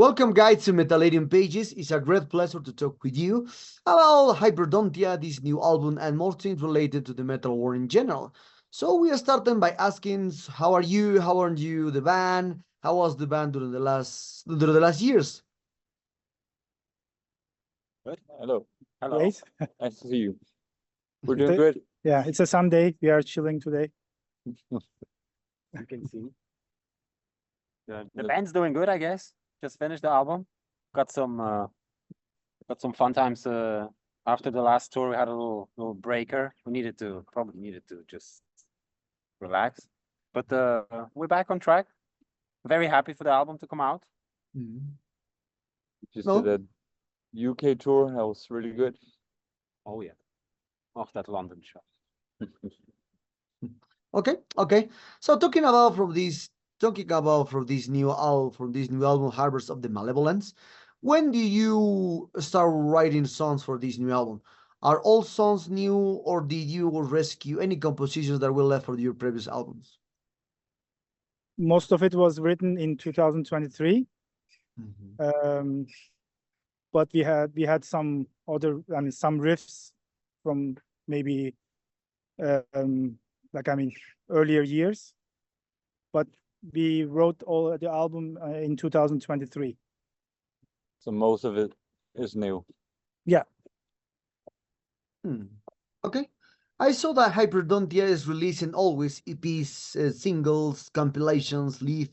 Welcome, guys, to Metaladium Pages. It's a great pleasure to talk with you about Hyperdontia, this new album, and more things related to the metal world in general. So we are starting by asking, how are you? How are you, the band? How was the band during the last years? Good. Hello. Hello. Great. Nice to see you. We're doing good. Yeah, it's a Sunday. We are chilling today. You can see. The band's doing good, I guess. Just finished the album. Got some fun times after the last tour. We had a little breaker. We probably needed to just relax. But we're back on track. Very happy for the album to come out. Just did a UK tour. That was really good. Oh yeah. Oh, that London show. Okay. So talking about from this new album, Harvest of the Malevolence, when do you start writing songs for this new album? Are all songs new, or did you rescue any compositions that were left for your previous albums? Most of it was written in 2023. But we had some other, some riffs from maybe earlier years, but we wrote all the album in 2023. So most of it is new. Yeah. Okay. I saw that Hyperdontia is releasing always EPs, singles, compilations, live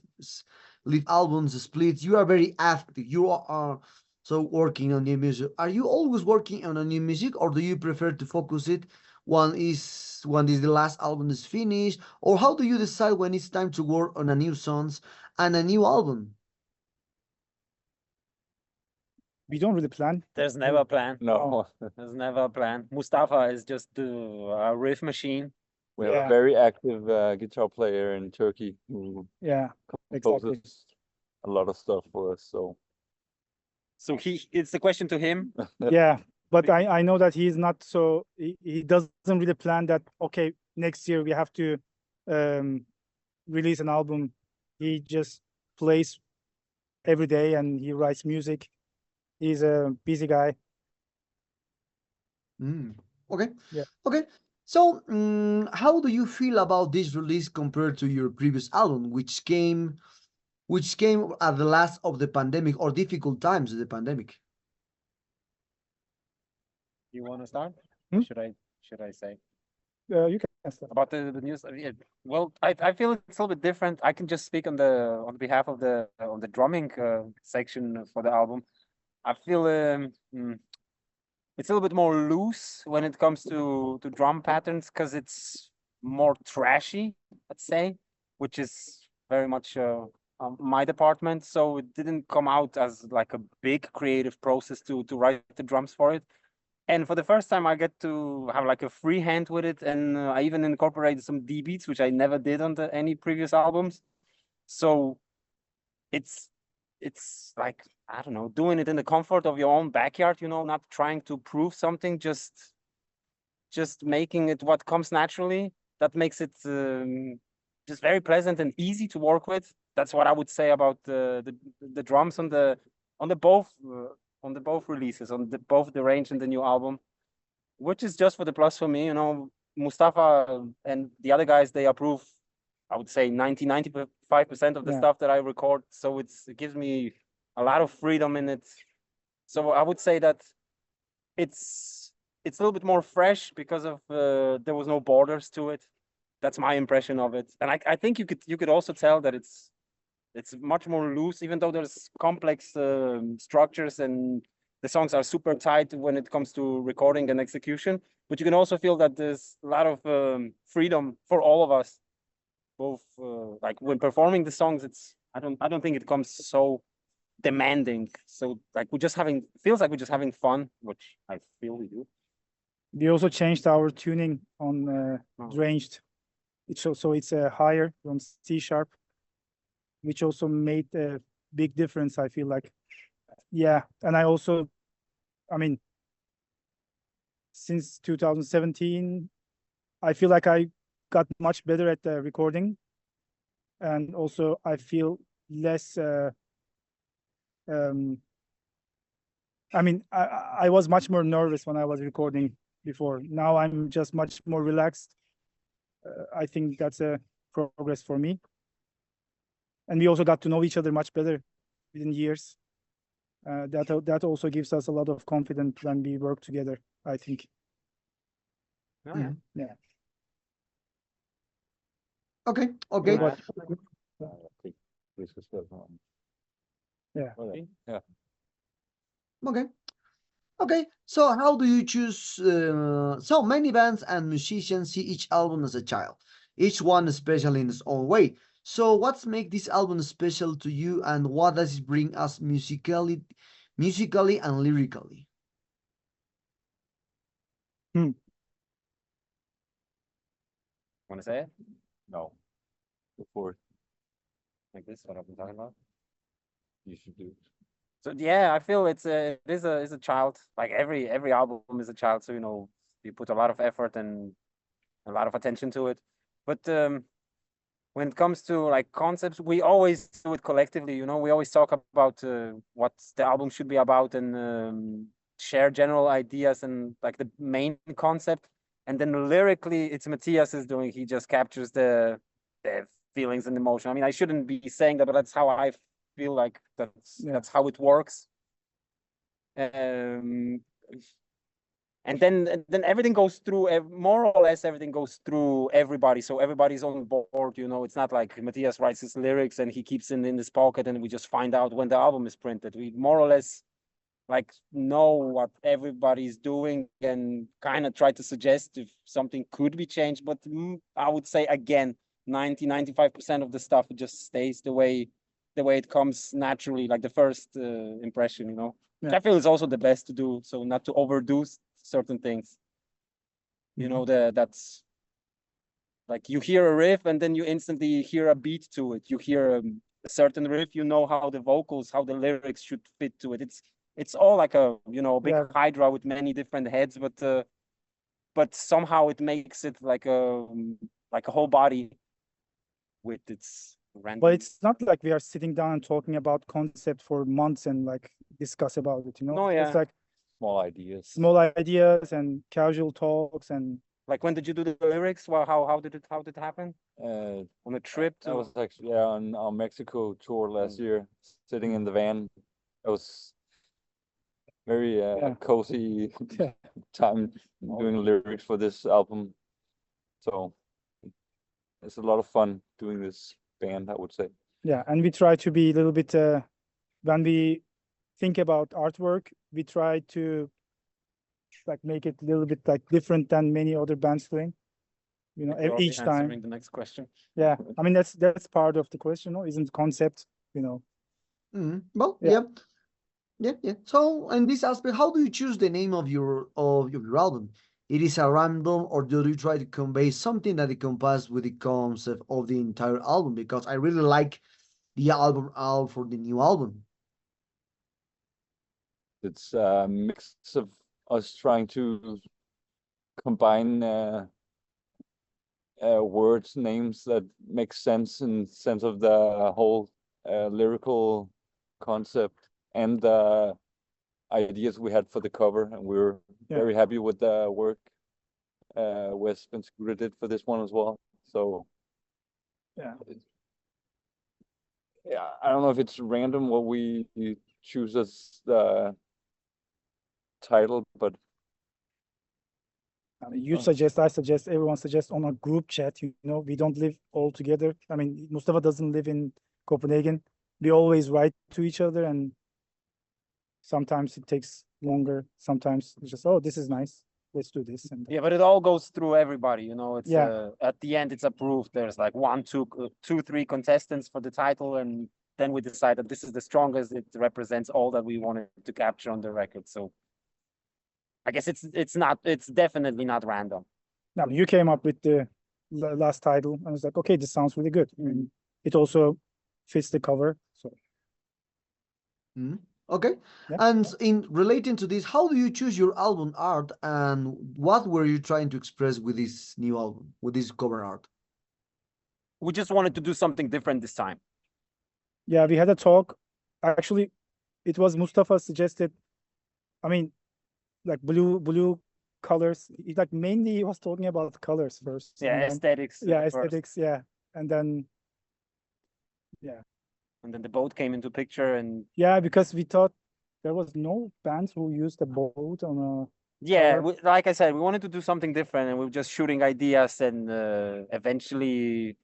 albums, splits. You are very active. You are so working on new music. Are you always working on a new music, or do you prefer to focus it when the last album is finished, or how do you decide when it's time to work on a new songs and a new album? We don't really plan. There's never a plan. No. There's never a plan. Mustafa is just a riff machine. We have a very active guitar player in Turkey who composes a lot of stuff for us. So it's the question to him. Yeah, but I know that he's not so, he doesn't really plan that, okay, next year we have to release an album. He just plays every day and he writes music. He's a busy guy. Okay. Yeah. Okay. So, how do you feel about this release compared to your previous album, which came at the last of the pandemic, or difficult times of the pandemic? You want to start? Should I say? You can start. About the news. Yeah. Well, I feel it's a little bit different. I can just speak on behalf of the drumming section for the album. I feel it's a little bit more loose when it comes to drum patterns, because it's more trashy, let's say, which is very much my department. So it didn't come out as like a big creative process to write the drums for it. And for the first time, I get to have like a free hand with it, and I even incorporated some D beats, which I never did on any previous albums. So it's like, I don't know, doing it in the comfort of your own backyard, not trying to prove something, just making it what comes naturally. That makes it just very pleasant and easy to work with. That's what I would say about the drums on both releases, both the range and the new album, which is just for the plus for me. Mustafa and the other guys, they approve, I would say 95% of the stuff that I record. So it gives me a lot of freedom in it. So I would say that it's a little bit more fresh because of there was no borders to it. That's my impression of it. And I think you could also tell that it's much more loose, even though there's complex structures and the songs are super tight when it comes to recording and execution. But you can also feel that there's a lot of freedom for all of us. Both like when performing the songs, I don't think it comes so demanding. So like feels like we're just having fun, which I feel we do. We also changed our tuning on ranged. So it's higher from C sharp, which also made a big difference, I feel like. Yeah, and since 2017, I feel like I got much better at the recording, and also I feel less I mean, I was much more nervous when I was recording before. Now I'm just much more relaxed. I think that's a progress for me. And we also got to know each other much better within years. That also gives us a lot of confidence when we work together, I think. Oh, yeah. Yeah. Okay, okay. What- Yeah. Yeah. Okay. Okay, so how do you choose? So many bands and musicians see each album as a child, each one special in its own way. So what's make this album special to you, and what does it bring us musically and lyrically? Want to say it? No. Before Like this, what I've been talking about? you should do it. So yeah, I feel it is a child. Like every album is a child. So you put a lot of effort and a lot of attention to it. But when it comes to like concepts, we always do it collectively. We always talk about what the album should be about and share general ideas and like the main concept. And then lyrically, it's Matthias is doing. He just captures the feelings and emotion. I mean, I shouldn't be saying that, but that's how I feel like that's how it works. And then everything goes through, more or less everything goes through everybody, so everybody's on board. It's not like Matthias writes his lyrics and he keeps it in his pocket and we just find out when the album is printed. We more or less like know what everybody's doing and kind of try to suggest if something could be changed. But I would say again, 95% of the stuff just stays the way it comes naturally, like the first impression, Which I feel is also the best to do, so not to overdo certain things. That's like you hear a riff and then you instantly hear a beat to it. You hear a certain riff, how the vocals, how the lyrics should fit to it. It's all like a big hydra with many different heads, but somehow it makes it like a whole body with its random. But it's not like we are sitting down and talking about concept for months and like discuss about it, No, yeah. It's like small ideas and casual talks. And like, when did you do the lyrics? Well, how did it happen? On a trip I was actually on our Mexico tour last year, sitting in the van. It was very cozy time doing lyrics for this album. So it's a lot of fun doing this band, I would say. Yeah, and we try to be a little bit when we think about artwork, we try to like make it a little bit like different than many other bands doing. Each time. Answering the next question. Yeah, I mean that's part of the question, isn't concept, Well, yeah. So in this aspect, how do you choose the name of your album? It is a random, or do you try to convey something that encompasses with the concept of the entire album? Because I really like the album art for the new album. It's a mix of us trying to combine words, names that make sense in sense of the whole lyrical concept and the ideas we had for the cover, and we were very happy with the work Wes and Scooter did for this one as well. So I don't know if it's random what we choose as the title, but you suggest, I suggest, everyone suggests on a group chat. We don't live all together. I mean, Mustafa doesn't live in Copenhagen. We always write to each other, and sometimes it takes longer. Sometimes it's just, oh, this is nice, let's do this. And but it all goes through everybody. It's at the end it's approved. There's like 1, 2, 3 contestants for the title, and then we decide that this is the strongest. It represents all that we wanted to capture on the record. So I guess it's definitely not random. Now you came up with the last title, and I was like, okay, this sounds really good. I mean, it also fits the cover. So okay. And in relating to this, how do you choose your album art, and what were you trying to express with this new album, with this cover art? We just wanted to do something different this time. Yeah, we had a talk. Actually, it was Mustafa suggested. I mean, like blue colors. Like mainly he was talking about colors first. Yeah, and then, aesthetics. yeah, first. aesthetics. Yeah, and then And then the boat came into picture, and yeah, because we thought there was no bands who used a boat on a yeah, cover. like I said, we wanted to do something different, and we were just shooting ideas, and eventually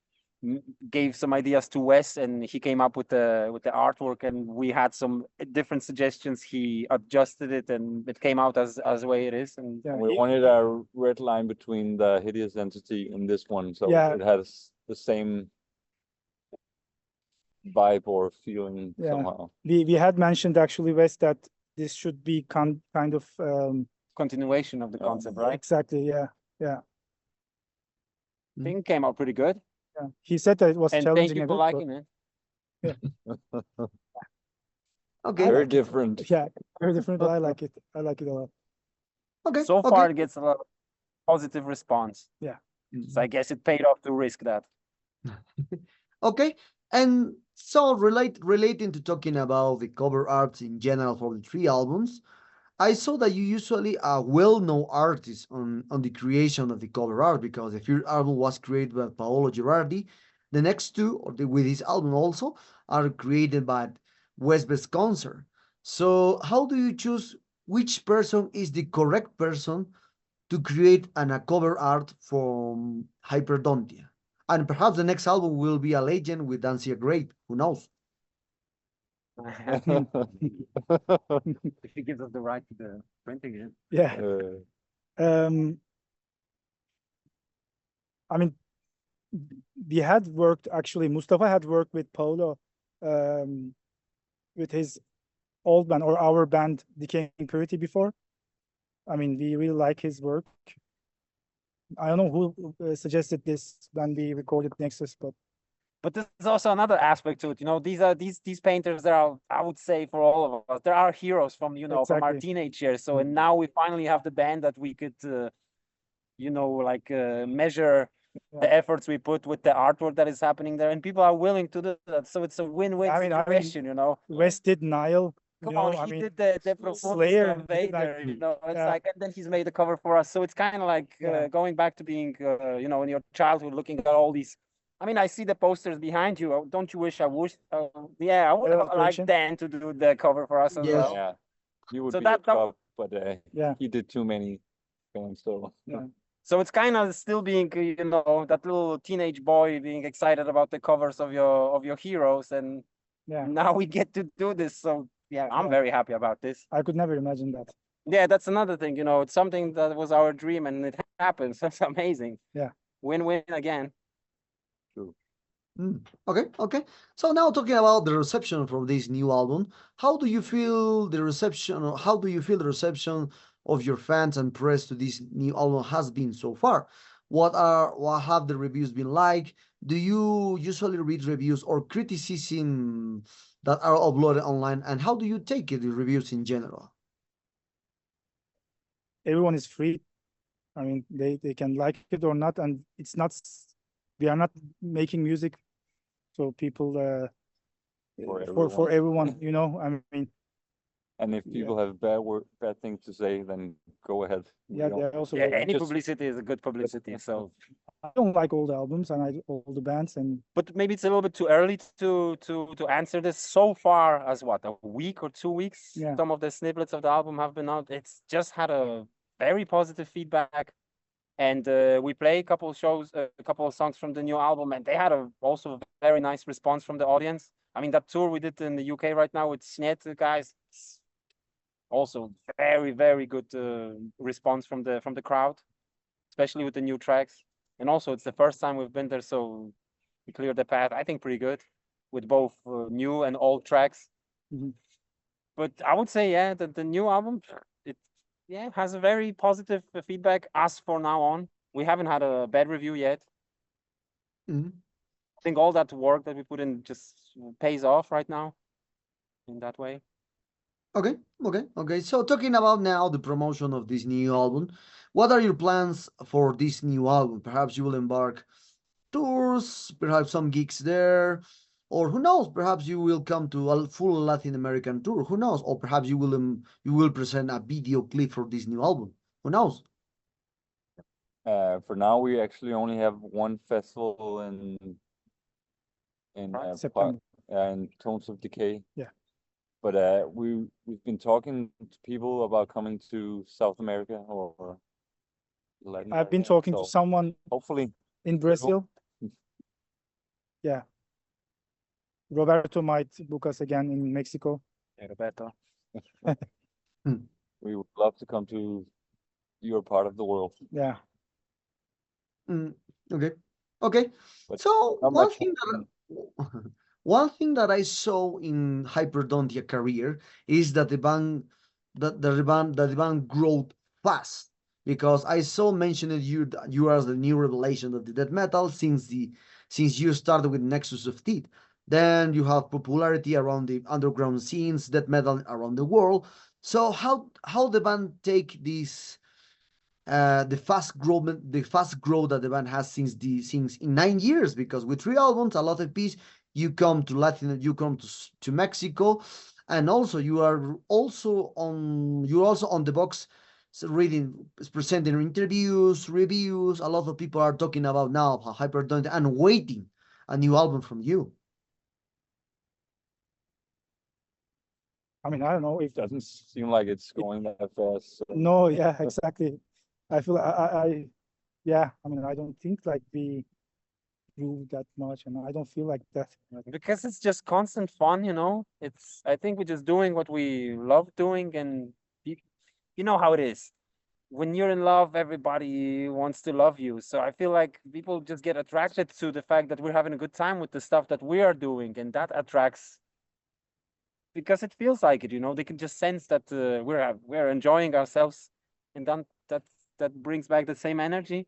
gave some ideas to Wes, and he came up with the artwork, and we had some different suggestions. He adjusted it, and it came out as the way it is. And Yeah, We wanted a red line between the hideous entity in this one, so Yeah. it has the same vibe or feeling Yeah. somehow. we had mentioned actually, Wes, that this should be kind of continuation of the concept, right? exactly. Yeah, I think it came out pretty good, yeah. He said that it was and thank challenging you a for bit, liking it. Okay. Very like it. different. Yeah, very different, but I like it. I like it a lot. Okay. So okay. far, it gets a lot of positive response. Yeah. So I guess it paid off to risk that. Okay. And so relating to talking about the cover arts in general for the three albums, I saw that you usually are well-known artists on the creation of the cover art, because the first album was created by Paolo Girardi. The next two, with his album also, are created by Wes Besconcer. So how do you choose which person is the correct person to create a cover art from Hyperdontia? And perhaps the next album will be a legend with Dancia Great. Who knows? If he gives us the right to the printing it. Yeah. I mean, we had worked actually. Mustafa had worked with Paulo, with his old band or our band, Decaying Purity, before. I mean, we really like his work. I don't know who suggested this when we recorded Nexus, But there's also another aspect to it. You know, these are these painters that are, I would say, for all of us, there are heroes from, you know, from our Exactly. teenage years. So, and now we finally have the band that we could, you know, like measure the efforts we put with the artwork that is happening there, and people are willing to do that. So it's a win-win I mean, situation, you know. Wes did Nile. Come You know, on, I he mean, did the Profound Slayer, he did, Vader, like, you know. It's yeah. like, and then he's made the cover for us. So it's kind of like Yeah. going back to being, you know, in your childhood, looking at all these. I mean, I see the posters behind you. Don't you wish I wish? Yeah, I would Yeah, have liked operation. Dan to do the cover for us as Yes. well. Yeah, you would So be that- a top, but Yeah. he did too many films, so Yeah. So it's kind of still being, you know, that little teenage boy being excited about the covers of your heroes, and Yeah. now we get to do this. So yeah, I'm Yeah. very happy about this. I could never imagine that. Yeah, that's another thing, you know, it's something that was our dream and it happens. That's amazing. Yeah. Win-win again. true. Okay, okay. So now talking about the reception from this new album, how do you feel the reception, or how do you feel the reception of your fans and press to this new album has been so far? What have the reviews been like? Do you usually read reviews or criticism that are uploaded online, and how do you take it, the reviews in general? Everyone is free. I mean, they can like it or not, and it's not. We are not making music, so people for everyone. You know, I mean, And if people have bad things to say, then go ahead. yeah, they're also. Yeah, very- any Just- publicity is a good publicity. So, I don't like all the albums and all the bands, and but maybe it's a little bit too early to answer this. So far as what, a week or 2 weeks? Yeah. Some of the snippets of the album have been out. It's just had a very positive feedback. And we play a couple of shows, a couple of songs from the new album, and they had also a very nice response from the audience. I mean, that tour we did in the UK right now with Snet guys, also very, very good response from the crowd, especially with the new tracks. And also, it's the first time we've been there, so we cleared the path. I think pretty good with both new and old tracks. Mhm. But I would say, yeah, that the new album, has a very positive feedback. As for now on, we haven't had a bad review yet. Mhm. I think all that work that we put in just pays off right now in that way. Okay, okay, okay. So talking about now the promotion of this new album, what are your plans for this new album? Perhaps you will embark tours, perhaps some gigs there, or who knows, perhaps you will come to a full Latin American tour. Who knows? Or perhaps you will present a video clip for this new album. Who knows? For now, we actually only have one festival in September. in Tones of Decay. Yeah. But we've been talking to people about coming to South America or Latin I've been America, talking to so someone hopefully in Brazil. Yeah. Roberto might book us again in Mexico. Yeah, Roberto. we would love to come to your part of the world. Yeah. Okay. Okay. But So not one much thing happening. that one thing that I saw in Hyperdontia career is that the band grew fast, because I saw mentioned you as the new revelation of the death metal since you started with Nexus of Teeth. Then you have popularity around the underground scenes, death metal around the world. So how the band take this the fast growth that the band has since in 9 years, because with 3 albums, a lot of piece, you come to you come to Mexico, and also you're also on the box, reading, presenting interviews, reviews. A lot of people are talking about now Hyperdontia and waiting a new album from you. I mean, I don't know if It doesn't seem like it's going that fast. So. no, yeah, exactly. I feel yeah, I mean, I don't think like we grew that much, and I don't feel like that. Because it's just constant fun, you know. I think we're just doing what we love doing, and you know how it is. When you're in love, everybody wants to love you. So I feel like people just get attracted to the fact that we're having a good time with the stuff that we are doing, and that attracts because it feels like it, you know. They can just sense that we're enjoying ourselves, and then that brings back the same energy.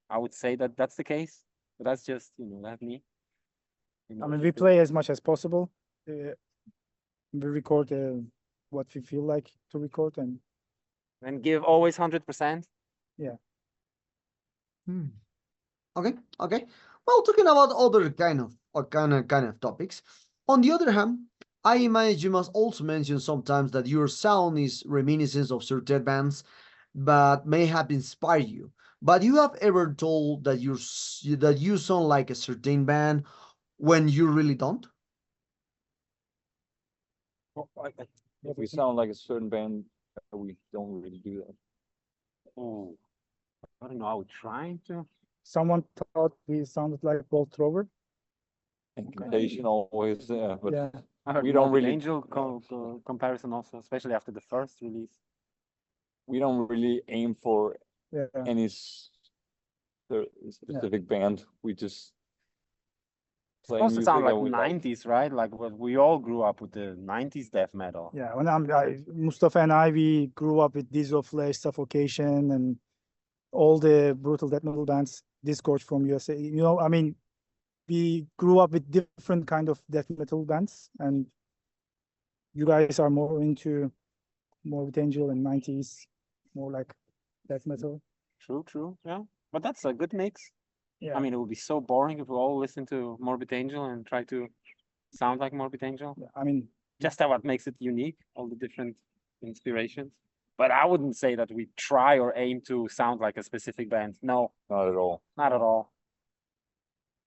I would say that that's the case, but that's just, you know, that's me. You I know, mean, we play as much as possible. We record what we feel like to record, and give always 100%. Okay, okay. Well, talking about other kind of topics. On the other hand, I imagine you must also mention sometimes that your sound is reminiscent of certain bands, but may have inspired you. But you have ever told that that you sound like a certain band when you really don't? If we sound like a certain band, we don't really do that. Oh, I don't know. I would try to. someone thought we sounded like Bolt Thrower. Incantation always, but Yeah, I heard we don't Morbid really- Angel comparison also, especially after the first release. we don't really aim for yeah. any specific band. We just play Supposed to music sound like and we 90s, right? Like what we all grew up with, the 90s death metal. Yeah, when Mustafa and I, we grew up with Diesel Flesh, Suffocation, and all the brutal death metal bands, Discord from USA. You know, I mean, we grew up with different kind of death metal bands, and you guys are more into Morbid Angel and 90s, more like death metal. True, yeah. But that's a good mix. Yeah, I mean, it would be so boring if we all listen to Morbid Angel and try to sound like Morbid Angel. yeah, I mean, Just that what makes it unique, all the different inspirations. But I wouldn't say that we try or aim to sound like a specific band. No, not at all. not at all.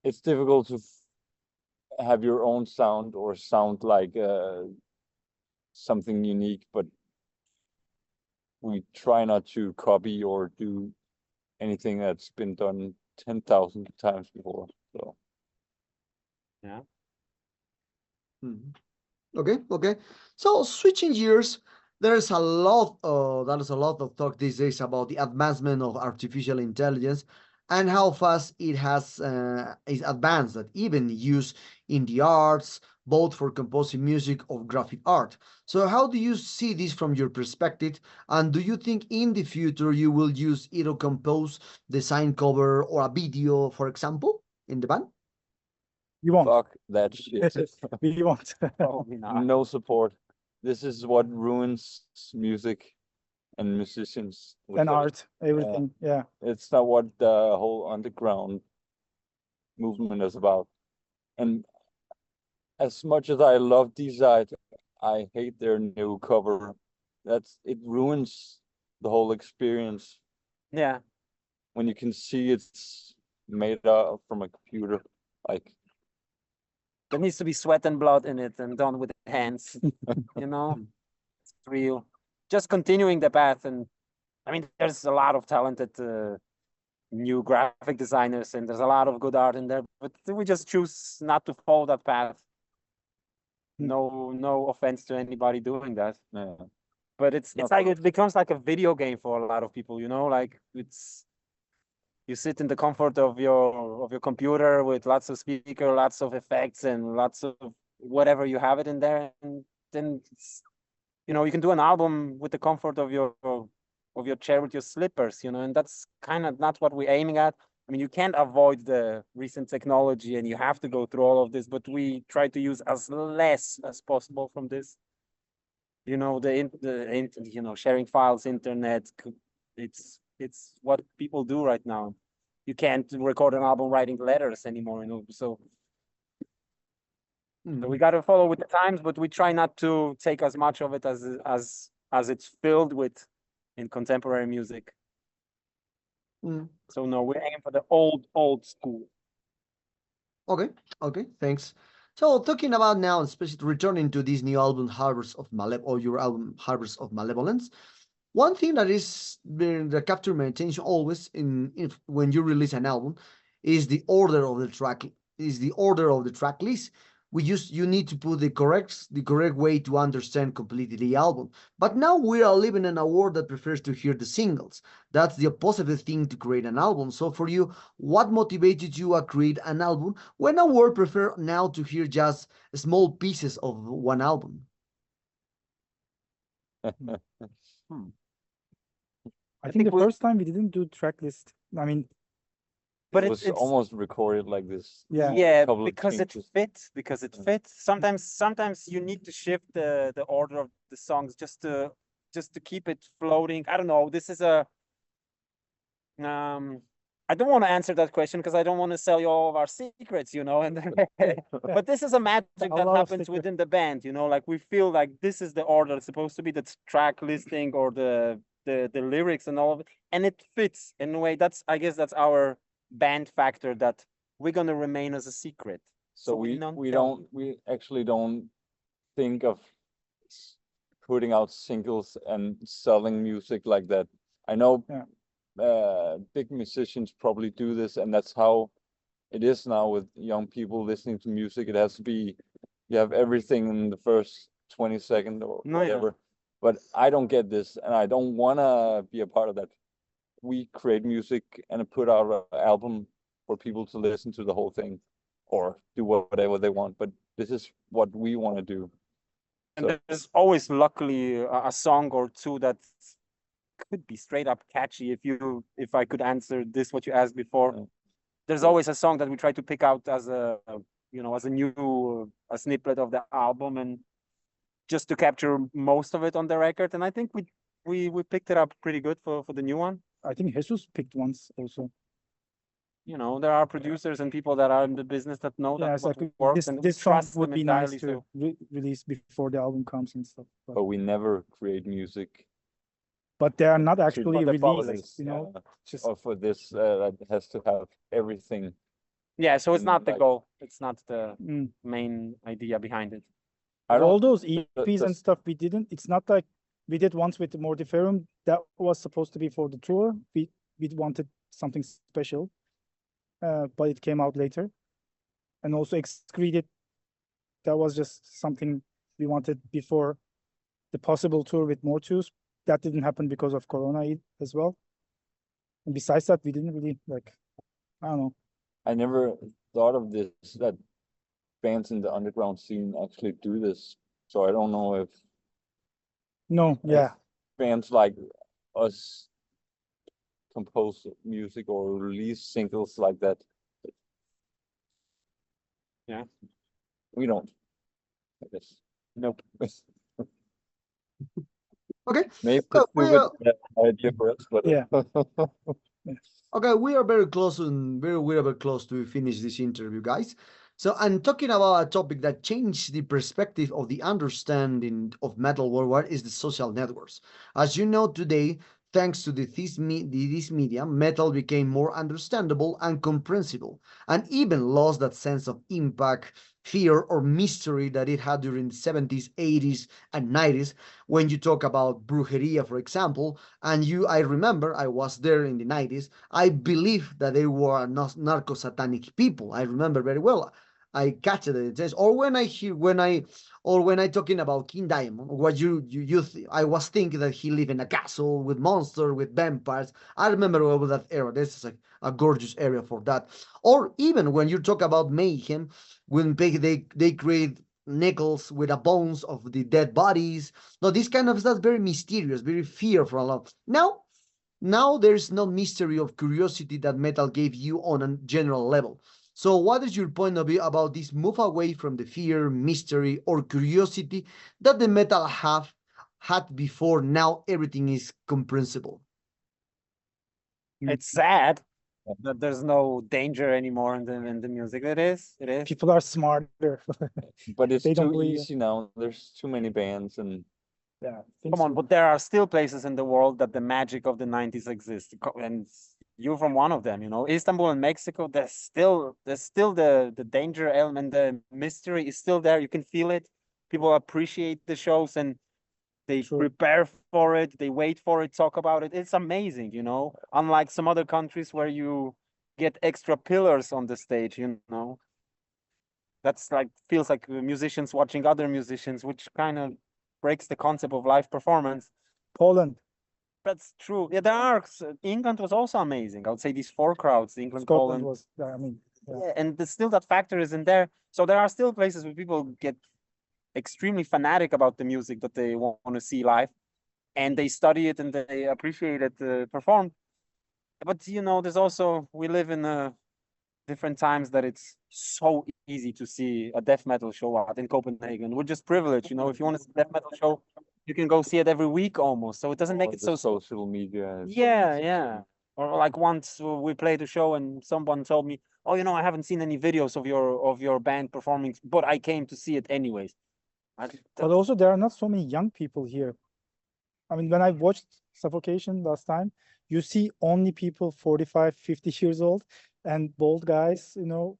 It's difficult to have your own sound or sound like something unique, but we try not to copy or do anything that's been done 10,000 times before. So Yeah. Okay, okay. So switching gears, there's a lot of talk these days about the advancement of artificial intelligence and how fast it has is advanced, that even used in the arts, both for composing music or graphic art. So how do you see this from your perspective? And do you think in the future you will use it to compose, design cover or a video, for example, in the band? you won't. fuck that shit. We won't. Probably not. No support. This is what ruins music and musicians. And art, everything. Yeah. It's not what the whole underground movement is about. And as much as I love D-Side, I hate their new cover. It ruins the whole experience Yeah, when you can see it's made up from a computer. Like, there needs to be sweat and blood in it and done with hands, you know, it's real. Just continuing the path. And I mean, there's a lot of talented new graphic designers and there's a lot of good art in there, but we just choose not to follow that path. No offense to anybody doing that. yeah. But it's No, like it becomes like a video game for a lot of people, you know, like you sit in the comfort of your computer with lots of speaker, lots of effects and lots of whatever you have it in there, and then you know, you can do an album with the comfort of your chair with your slippers, you know, and that's kind of not what we're aiming at. I mean, you can't avoid the recent technology and you have to go through all of this, but we try to use as less as possible from this. You know, you know, sharing files, internet, it's what people do right now. You can't record an album writing letters anymore, you know, so we got to follow with the times, but we try not to take as much of it as it's filled with in contemporary music. So no, we're aiming for the old school. Okay, thanks. So talking about now, especially returning to this new album, Harbors of your album Harbors of Malevolence, one thing that captured my attention always when you release an album is the order of the track list. You need to put the correct way to understand completely the album. But now we are living in a world that prefers to hear the singles. That's the opposite thing to create an album. So for you, what motivated you to create an album when a world prefer now to hear just small pieces of one album? I think the first time we didn't do track list. I mean, but it was almost recorded like this. Yeah, because it fits. Sometimes you need to shift the order of the songs just to keep it floating. I don't know. This is I don't want to answer that question because I don't want to sell you all of our secrets, you know. And but this is a magic that happens within the band, you know. Like we feel like this is the order it's supposed to be, the track listing or the lyrics and all of it, and it fits in a way. I guess that's our band factor, that we're gonna remain as a secret. So we actually don't think of putting out singles and selling music like that. I know big musicians probably do this, and that's how it is now with young people listening to music. It has to be, you have everything in the first 20 seconds or whatever. But I don't get this, and I don't want to be a part of that. We create music and put out an album for people to listen to the whole thing or do whatever they want. But this is what we want to do. And there's always, luckily, a song or two that could be straight up catchy. If I could answer this, what you asked before, there's always a song that we try to pick out as a new snippet of the album, and just to capture most of it on the record. And I think we picked it up pretty good for the new one. I think Jesus picked once also. You know, there are producers and people that are in the business that know that what works, and this song would be nice to release before the album comes and stuff. But we never create music. But they are not actually released, you know. Or for this, that has to have everything. Yeah, so it's not the goal. It's not the main idea behind it. All those EPs and stuff we didn't. It's not like we did once with Mortiferum. That was supposed to be for the tour. We wanted something special, but it came out later. And also Excreted, that was just something we wanted before the possible tour with Mortus. That didn't happen because of Corona as well. And besides that, we didn't really I don't know. I never thought of this, that bands in the underground scene actually do this. So I don't know if bands like us compose music or release singles like that. Yeah. We don't, I guess. Nope. Okay. Maybe it's idea for us, but yeah. Okay, we are very close to finish this interview, guys. So I'm talking about a topic that changed the perspective of the understanding of metal worldwide is the social networks. As you know today, thanks to this media, metal became more understandable and comprehensible, and even lost that sense of impact, fear, or mystery that it had during the 70s, 80s, and 90s. When you talk about brujeria, for example, and I remember I was there in the 90s, I believe that they were narco-satanic people. I remember very well. I catch it. Or when I talking about King Diamond, what I was thinking that he lived in a castle with monsters, with vampires. I remember well that era. This is a gorgeous area for that. Or even when you talk about mayhem, when they create nickels with the bones of the dead bodies. No, this kind of stuff very mysterious, very fearful. Now there's no mystery of curiosity that metal gave you on a general level. So what is your point of view about this move away from the fear, mystery, or curiosity that the metal have had before? Now everything is comprehensible. It's sad that there's no danger anymore in the music. It is. People are smarter. But it's They don't too believe it. easy now. There's too many bands, and Yeah. Come on, but there are still places in the world that the magic of the 90s exists. And you're from one of them, you know. Istanbul and Mexico, there's still the danger element, the mystery is still there. You can feel it. People appreciate the shows and they Sure. prepare for it, they wait for it, talk about it. It's amazing, you know. Unlike some other countries where you get extra pillars on the stage, you know. That's like feels like musicians watching other musicians, which kind of breaks the concept of live performance. Poland, That's true. Yeah, there are. England was also amazing. I would say these four crowds, England, Scotland Poland. was. I mean, yeah. Yeah, and still that factor is in there. So there are still places where people get extremely fanatic about the music that they want to see live, and they study it and they appreciate it performed. But you know, there's also we live in different times that it's so easy to see a death metal show out in Copenhagen. We're just privileged, you know. If you want to see a death metal show, you can go see it every week almost. So it doesn't make all it the so. social media. Yeah. Or like once we played a show and someone told me, "Oh, you know, I haven't seen any videos of your band performing, but I came to see it anyways." But also there are not so many young people here. I mean, when I watched Suffocation last time, you see only people 45, 50 years old and bald guys, you know.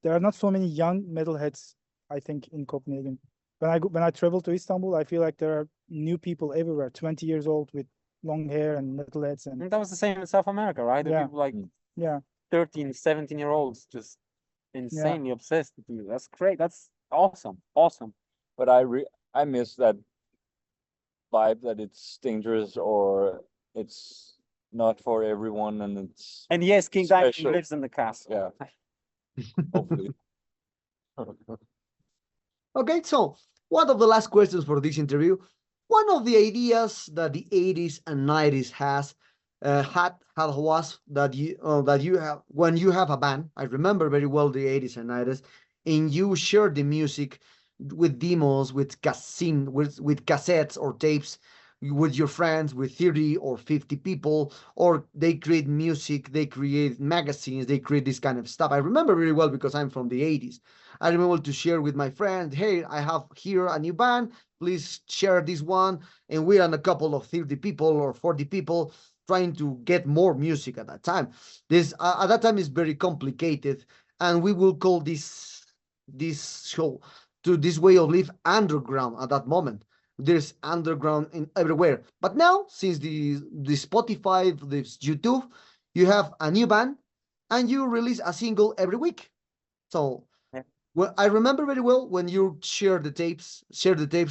There are not so many young metalheads, I think, in Copenhagen. When I travel to Istanbul, I feel like there are new people everywhere, 20 years old with long hair and metalheads and And that was the same in South America, right? The Yeah. people like yeah. 13, 17-year-olds just insanely obsessed with music. That's great. That's awesome. Awesome. But I miss that vibe that it's dangerous or it's not for everyone, and it's And yes, King Diamond Special. lives in the castle. yeah. Hopefully. Okay, so one of the last questions for this interview. One of the ideas that the 80s and 90s had was that you have when you have a band. I remember very well the 80s and 90s, and you share the music with demos, with cassettes or tapes with your friends, with 30 or 50 people, or they create music, they create magazines, they create this kind of stuff. I remember very well because I'm from the 80s. I remember to share with my friend, hey, I have here a new band, please share this one. And we're on a couple of 30 people or 40 people trying to get more music at that time. This at that time is very complicated, and we will call this show to this way of live underground at that moment. There's underground in everywhere. But now, since the Spotify, this YouTube, you have a new band and you release a single every week. So well, I remember very well when you share the tapes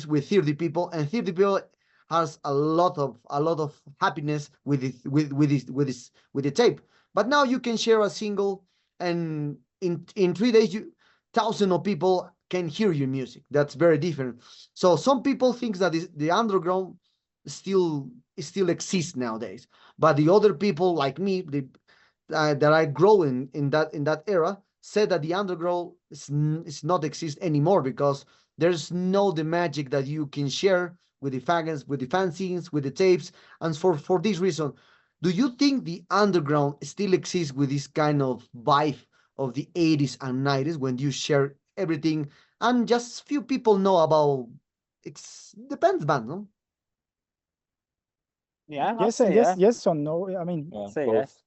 with 30 people, and 30 people has a lot of happiness with it, with the tape. But now you can share a single, and in 3 days, thousands of people can hear your music. That's very different. So some people think that the underground still exists nowadays, but the other people like me, that I grow in that era, said that the underground is not exist anymore because there's no the magic that you can share with the fans, with the fanzines, with the tapes. And for this reason, do you think the underground still exists with this kind of vibe of the 80s and 90s when you share everything and just few people know about depends band, no? Yeah, I'd Yes say and yes, yeah. yes or no. I mean, Yeah, Say both. yes.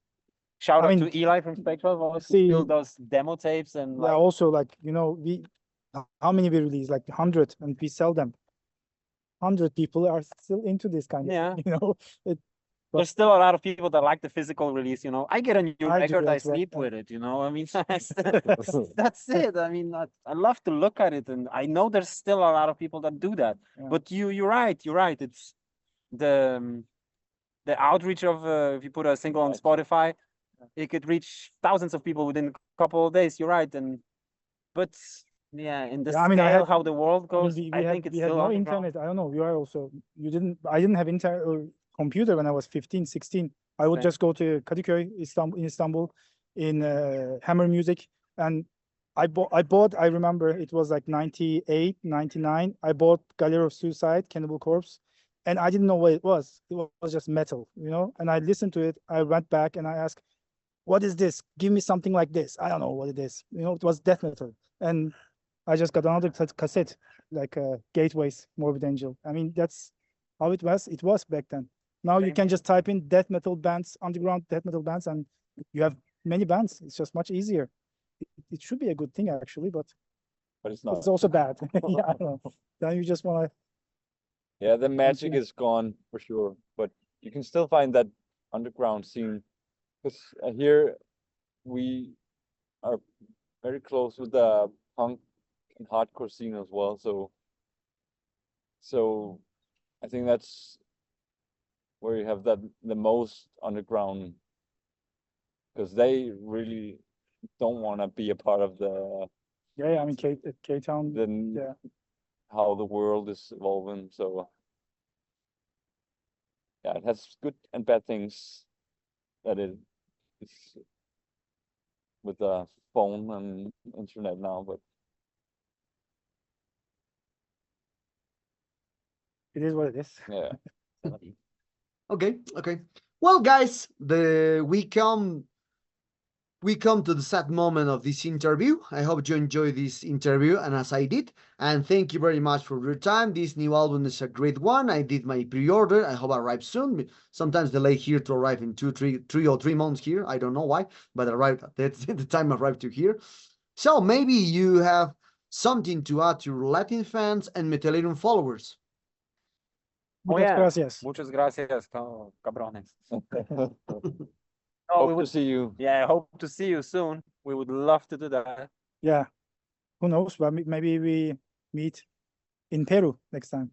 Shout I out mean, to Eli from Spectral Voice who see- built those demo tapes and yeah, like also like, you know, how many we release? Like 100, and we sell them. 100 people are still into this kind of, Yeah. you know, there's still a lot of people that like the physical release, you know. I get a new I do record, I as well, sleep yeah. with it, you know. I mean, that's it. I mean, I love to look at it, and I know there's still a lot of people that do that. Yeah. But you're right. It's the outreach of if you put a single on Spotify, it could reach thousands of people within a couple of days. You're right, but yeah, in the Yeah, I mean, I scale had- how the world I mean, goes, I think it's we had still no underground. internet. I don't know. You are also, I didn't have internet or computer when I was 15, 16. I would Same. just go to Kadıköy, Istanbul in Hammer Music. And I bought, I remember it was like 98, 99. I bought Gallery of Suicide, Cannibal Corpse. And I didn't know what it was. It was just metal, you know? And I listened to it. I went back and I asked, what is this? Give me something like this. I don't know what it is. You know, it was death metal. And I just got another cassette, like Gateways, Morbid Angel. I mean, that's how it was. It was back then. Now you Same can here. just type in death metal bands, underground death metal bands, and you have many bands. It's just much easier. It should be a good thing actually, but But it's not. it's also bad. Yeah, I don't know. Then you just want to. Yeah, the magic yeah. is gone for sure, but you can still find that underground scene. Because here we are very close with the punk and hardcore scene as well. So I think that's where you have the most underground, because they really don't want to be a part of Yeah, I mean, K Town. the Yeah. how the world is evolving. So yeah, it has good and bad things that it is with the phone and internet now, but It is what it is. yeah. Okay, okay. Well, guys, we come to the sad moment of this interview. I hope you enjoyed this interview, and as I did. And thank you very much for your time. This new album is a great one. I did my pre-order. I hope it arrives soon. Sometimes delay here to arrive in 3 months here. I don't know why, but arrived at the time arrived to here. So maybe you have something to add to your Latin fans and Metallium followers. Oh Muchas yeah, gracias. muchas gracias, cabrones. Hope we to would, see you. yeah, I hope to see you soon. We would love to do that. Yeah. Who knows? But maybe we meet in Peru next time.